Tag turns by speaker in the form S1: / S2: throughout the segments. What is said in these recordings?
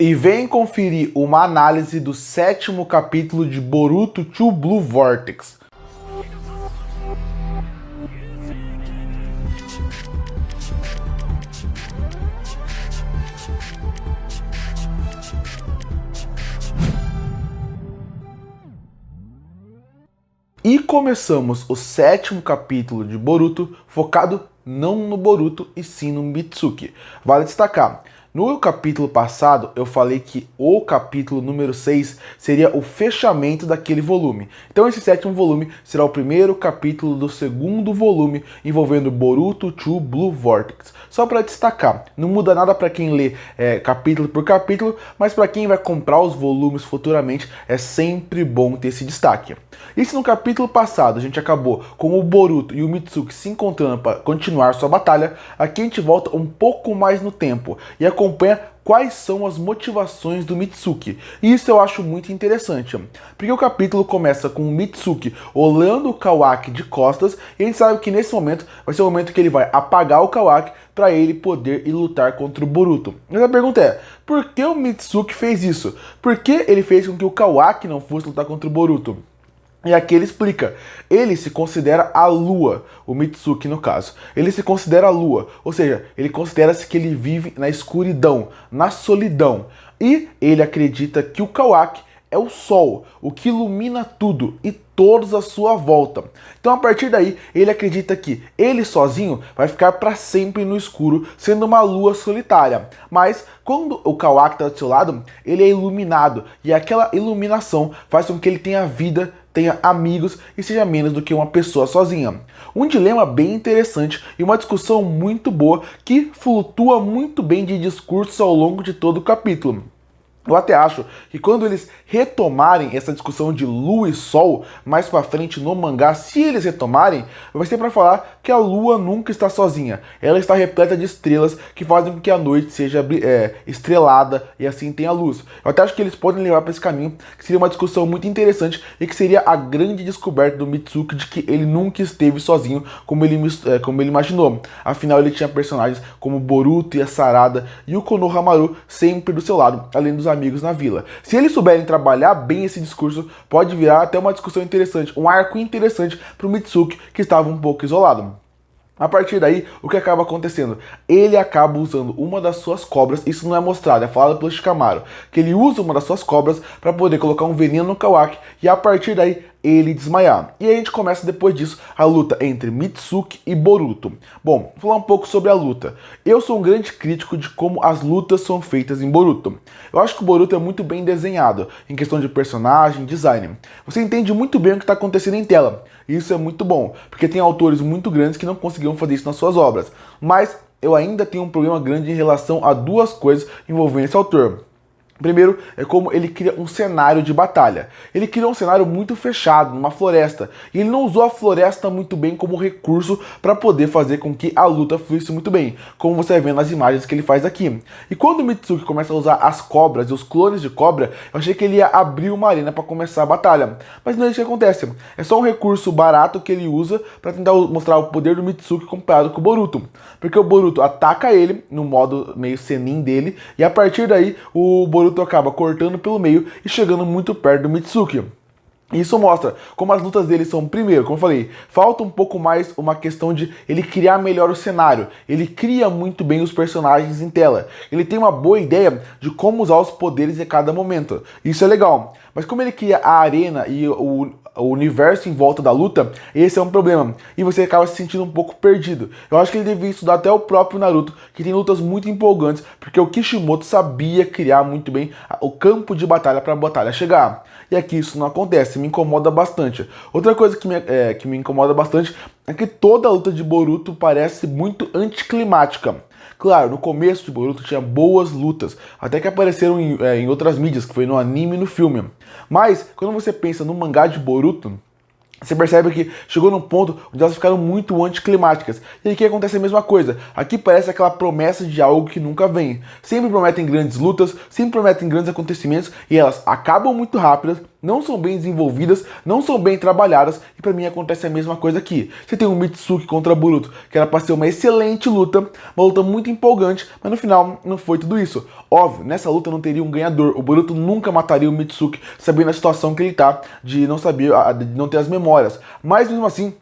S1: E vem conferir uma análise do 7º capítulo de Boruto to Blue Vortex. E começamos o 7º capítulo de Boruto focado não no Boruto e sim no Mitsuki. Vale destacar, no capítulo passado eu falei que o capítulo número 6 seria o fechamento daquele volume. Então esse 7º volume será o primeiro capítulo do 2º volume envolvendo Boruto to Blue Vortex. Só para destacar, não muda nada para quem lê capítulo por capítulo, mas para quem vai comprar os volumes futuramente é sempre bom ter esse destaque. E se no capítulo passado a gente acabou com o Boruto e o Mitsuki se encontrando para continuar sua batalha, aqui a gente volta um pouco mais no tempo e acompanha quais são as motivações do Mitsuki. E isso eu acho muito interessante, porque o capítulo começa com o Mitsuki olhando o Kawaki de costas e a gente sabe que nesse momento vai ser o momento que ele vai apagar o Kawaki para ele poder ir lutar contra o Boruto. Mas a pergunta é, por que o Mitsuki fez isso? Por que ele fez com que o Kawaki não fosse lutar contra o Boruto? E aqui ele explica, ele se considera a lua, o Mitsuki no caso. Ele se considera a lua, ou seja, ele considera-se que ele vive na escuridão, na solidão. E ele acredita que o Kawaki é o sol, o que ilumina tudo e todos à sua volta. Então a partir daí, ele acredita que ele sozinho vai ficar para sempre no escuro, sendo uma lua solitária. Mas quando o Kawaki está do seu lado, ele é iluminado e aquela iluminação faz com que ele tenha vida, tenha amigos e seja menos do que uma pessoa sozinha. Um dilema bem interessante e uma discussão muito boa que flutua muito bem de discursos ao longo de todo o capítulo. Eu até acho que quando eles retomarem essa discussão de lua e sol, mais pra frente no mangá, se eles retomarem, vai ser pra falar que a lua nunca está sozinha. Ela está repleta de estrelas que fazem com que a noite seja estrelada e assim tenha luz. Eu até acho que eles podem levar para esse caminho, que seria uma discussão muito interessante e que seria a grande descoberta do Mitsuki de que ele nunca esteve sozinho como ele imaginou. Afinal, ele tinha personagens como Boruto e a Sarada e o Konohamaru sempre do seu lado, além dos amigos na vila. Se eles souberem trabalhar bem esse discurso, pode virar até uma discussão interessante, um arco interessante para o Mitsuki, que estava um pouco isolado. A partir daí, o que acaba acontecendo? Ele acaba usando uma das suas cobras, isso não é mostrado, é falado pelo Shikamaru, que ele usa uma das suas cobras para poder colocar um veneno no Kawaki e a partir daí ele desmaiar. E aí a gente começa depois disso a luta entre Mitsuki e Boruto. Bom, vou falar um pouco sobre a luta. Eu sou um grande crítico de como as lutas são feitas em Boruto. Eu acho que o Boruto é muito bem desenhado, em questão de personagem, design. Você entende muito bem o que está acontecendo em tela. E isso é muito bom, porque tem autores muito grandes que não conseguiram fazer isso nas suas obras. Mas eu ainda tenho um problema grande em relação a duas coisas envolvendo esse autor. Primeiro, é como ele cria um cenário de batalha. Ele criou um cenário muito fechado, numa floresta. E ele não usou a floresta muito bem como recurso para poder fazer com que a luta fluísse muito bem, como você vai ver nas imagens que ele faz aqui. E quando o Mitsuki começa a usar as cobras e os clones de cobra, eu achei que ele ia abrir uma arena para começar a batalha. Mas não é isso que acontece. É só um recurso barato que ele usa para tentar mostrar o poder do Mitsuki comparado com o Boruto. Porque o Boruto ataca ele no modo meio senin dele, e a partir daí o Boruto acaba cortando pelo meio e chegando muito perto do Mitsuki. Isso mostra como as lutas dele são, primeiro, como eu falei, falta um pouco mais uma questão de ele criar melhor o cenário. Ele cria muito bem os personagens em tela. Ele tem uma boa ideia de como usar os poderes em cada momento. Isso é legal. Mas como ele cria a arena e o universo em volta da luta, esse é um problema. E você acaba se sentindo um pouco perdido. Eu acho que ele devia estudar até o próprio Naruto, que tem lutas muito empolgantes, porque o Kishimoto sabia criar muito bem o campo de batalha para a batalha chegar. E aqui isso não acontece, me incomoda bastante. Outra coisa que me incomoda bastante é que toda a luta de Boruto parece muito anticlimática. Claro, no começo de Boruto tinha boas lutas, até que apareceram em outras mídias, que foi no anime e no filme. Mas, quando você pensa no mangá de Boruto, você percebe que chegou num ponto onde elas ficaram muito anticlimáticas. E aqui acontece a mesma coisa. Aqui parece aquela promessa de algo que nunca vem. Sempre prometem grandes lutas, sempre prometem grandes acontecimentos, e elas acabam muito rápidas, não são bem desenvolvidas, não são bem trabalhadas, e pra mim acontece a mesma coisa aqui. Você tem um Mitsuki contra Boruto, que era pra ser uma excelente luta, uma luta muito empolgante, mas no final não foi tudo isso. Óbvio, nessa luta não teria um ganhador, o Boruto nunca mataria o Mitsuki, sabendo a situação que ele tá, de não saber, de não ter as memórias, mas mesmo assim,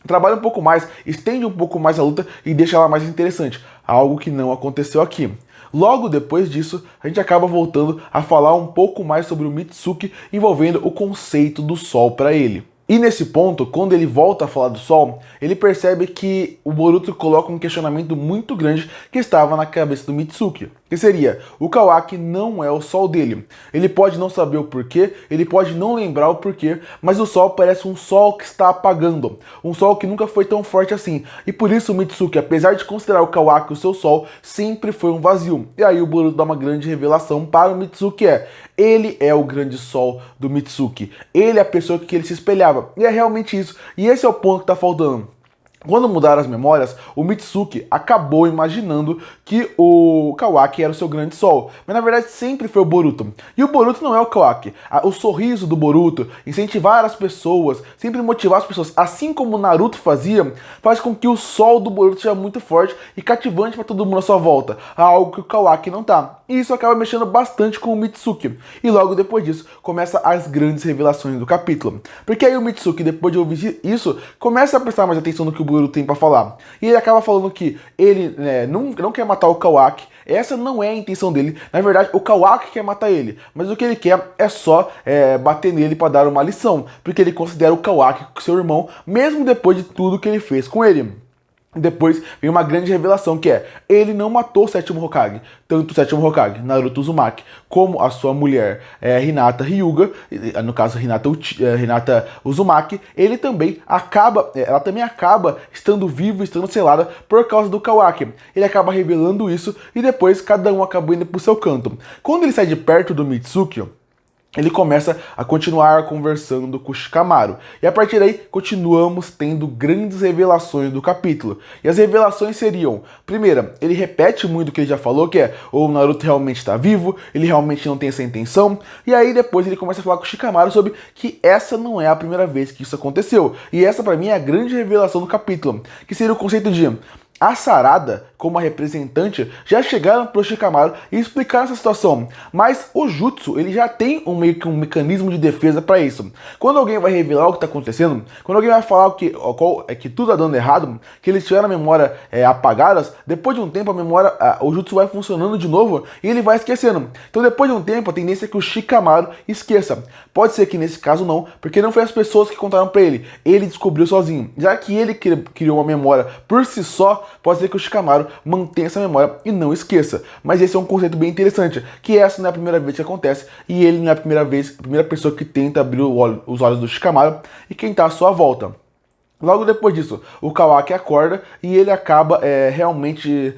S1: trabalha um pouco mais, estende um pouco mais a luta e deixa ela mais interessante, algo que não aconteceu aqui. Logo depois disso, a gente acaba voltando a falar um pouco mais sobre o Mitsuki, envolvendo o conceito do sol para ele. E nesse ponto, quando ele volta a falar do sol, ele percebe que o Boruto coloca um questionamento muito grande que estava na cabeça do Mitsuki. Que seria, o Kawaki não é o sol dele. Ele pode não saber o porquê, ele pode não lembrar o porquê, mas o sol parece um sol que está apagando. Um sol que nunca foi tão forte assim. E por isso o Mitsuki, apesar de considerar o Kawaki o seu sol, sempre foi um vazio. E aí o Boruto dá uma grande revelação para o Mitsuki, ele é o grande sol do Mitsuki. Ele é a pessoa que ele se espelhava. E é realmente isso. E esse é o ponto que está faltando. Quando mudaram as memórias, o Mitsuki acabou imaginando que o Kawaki era o seu grande sol. Mas na verdade sempre foi o Boruto. E o Boruto não é o Kawaki. O sorriso do Boruto, incentivar as pessoas, sempre motivar as pessoas, assim como o Naruto fazia, faz com que o sol do Boruto seja muito forte e cativante para todo mundo à sua volta. Algo que o Kawaki não tá. E isso acaba mexendo bastante com o Mitsuki. E logo depois disso, começa as grandes revelações do capítulo. Porque aí o Mitsuki, depois de ouvir isso, começa a prestar mais atenção no que o Boruto tem pra falar. E ele acaba falando que ele não quer matar o Kawaki. Essa não é a intenção dele. Na verdade, o Kawaki quer matar ele. Mas o que ele quer é só bater nele pra dar uma lição. Porque ele considera o Kawaki seu irmão, mesmo depois de tudo que ele fez com ele. Depois vem uma grande revelação que ele não matou o sétimo Hokage, tanto o sétimo Hokage, Naruto Uzumaki, como a sua mulher Hinata Hyuga, no caso Hinata Uzumaki, ela também acaba estando viva, estando selada por causa do Kawaki. Ele acaba revelando isso e depois cada um acaba indo pro seu canto. Quando ele sai de perto do Mitsuki, ele começa a continuar conversando com o Shikamaru. E a partir daí, continuamos tendo grandes revelações do capítulo. E as revelações seriam, primeira, ele repete muito o que ele já falou, que o Naruto realmente está vivo, ele realmente não tem essa intenção. E aí depois ele começa a falar com o Shikamaru sobre que essa não é a primeira vez que isso aconteceu. E essa pra mim é a grande revelação do capítulo, que seria o conceito de a Sarada, como a representante, já chegaram pro Shikamaru e explicaram essa situação. Mas o Jutsu, ele já tem meio que um mecanismo de defesa para isso. Quando alguém vai revelar o que está acontecendo, quando alguém vai falar que tudo está dando errado, que eles tiveram a memória apagadas, depois de um tempo a memória, o Jutsu vai funcionando de novo e ele vai esquecendo. Então depois de um tempo a tendência é que o Shikamaru esqueça. Pode ser que nesse caso não, porque não foi as pessoas que contaram para ele descobriu sozinho. Já que ele criou uma memória por si só, pode ser que o Shikamaru mantenha essa memória e não esqueça. Mas esse é um conceito bem interessante, que essa não é a primeira vez que acontece, e ele não é a primeira pessoa que tenta abrir os olhos do Shikamaru e quem está à sua volta. Logo depois disso, o Kawaki acorda e ele acaba realmente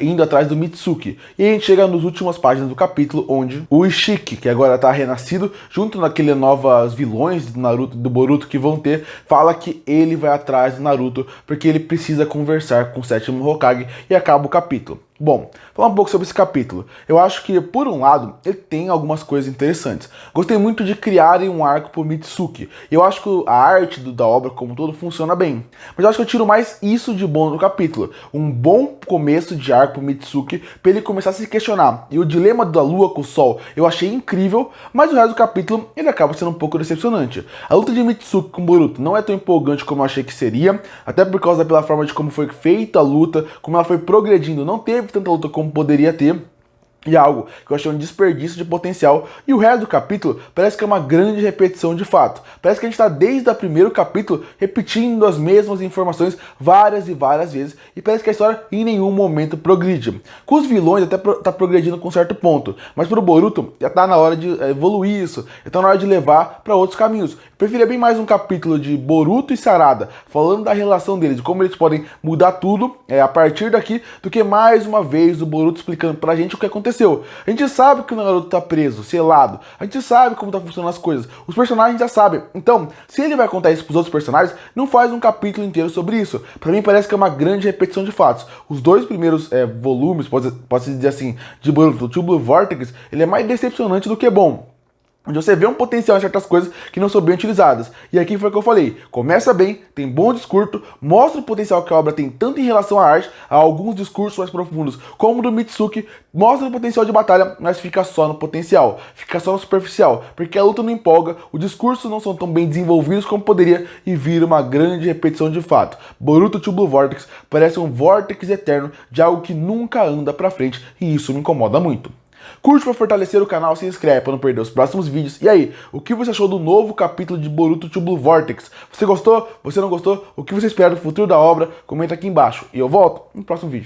S1: indo atrás do Mitsuki. E a gente chega nas últimas páginas do capítulo, onde o Ishiki, que agora está renascido, junto naqueles novos vilões do Naruto, do Boruto que vão ter, fala que ele vai atrás do Naruto porque ele precisa conversar com o sétimo Hokage e acaba o capítulo. Bom, falar um pouco sobre esse capítulo. Eu acho que, por um lado, ele tem algumas coisas interessantes. Gostei muito de criarem um arco pro Mitsuki. Eu acho que a arte da obra como um todo funciona bem. Mas eu acho que eu tiro mais isso de bom do capítulo. Um bom começo de arco pro Mitsuki, pra ele começar a se questionar. E o dilema da lua com o sol eu achei incrível, mas o resto do capítulo ele acaba sendo um pouco decepcionante. A luta de Mitsuki com Boruto não é tão empolgante como eu achei que seria, até por causa pela forma de como foi feita a luta, como ela foi progredindo. Não teve tanta luta como poderia ter. E algo que eu achei um desperdício de potencial. E o resto do capítulo parece que é uma grande repetição de fato. Parece que a gente está desde o primeiro capítulo repetindo as mesmas informações várias e várias vezes. E parece que a história em nenhum momento progride. Com os vilões até tá progredindo com um certo ponto. Mas pro Boruto já tá na hora de evoluir isso. Já tá na hora de levar para outros caminhos. Eu preferia bem mais um capítulo de Boruto e Sarada, falando da relação deles, de como eles podem mudar tudo a partir daqui, do que mais uma vez o Boruto explicando pra gente o que aconteceu. A gente sabe que o Naruto tá preso, selado. A gente sabe como tá funcionando as coisas. Os personagens já sabem. Então, se ele vai contar isso pros outros personagens, não faz um capítulo inteiro sobre isso. Pra mim parece que é uma grande repetição de fatos. Os dois primeiros volumes, pode-se dizer assim, de Boruto, o Blue Vortex, ele é mais decepcionante do que bom. onde você vê um potencial em certas coisas que não são bem utilizadas. E aqui foi o que eu falei. Começa bem, tem bom discurso, mostra o potencial que a obra tem tanto em relação à arte, a alguns discursos mais profundos, como o do Mitsuki, mostra o potencial de batalha, mas fica só no potencial, fica só no superficial, porque a luta não empolga, os discursos não são tão bem desenvolvidos como poderia e vira uma grande repetição de fato. Boruto to Blue Vortex parece um vórtice eterno de algo que nunca anda pra frente e isso me incomoda muito. Curte para fortalecer o canal, se inscreve para não perder os próximos vídeos. E aí, o que você achou do novo capítulo de Boruto to Blue Vortex? Você gostou? Você não gostou? O que você espera do futuro da obra? Comenta aqui embaixo. E eu volto no próximo vídeo.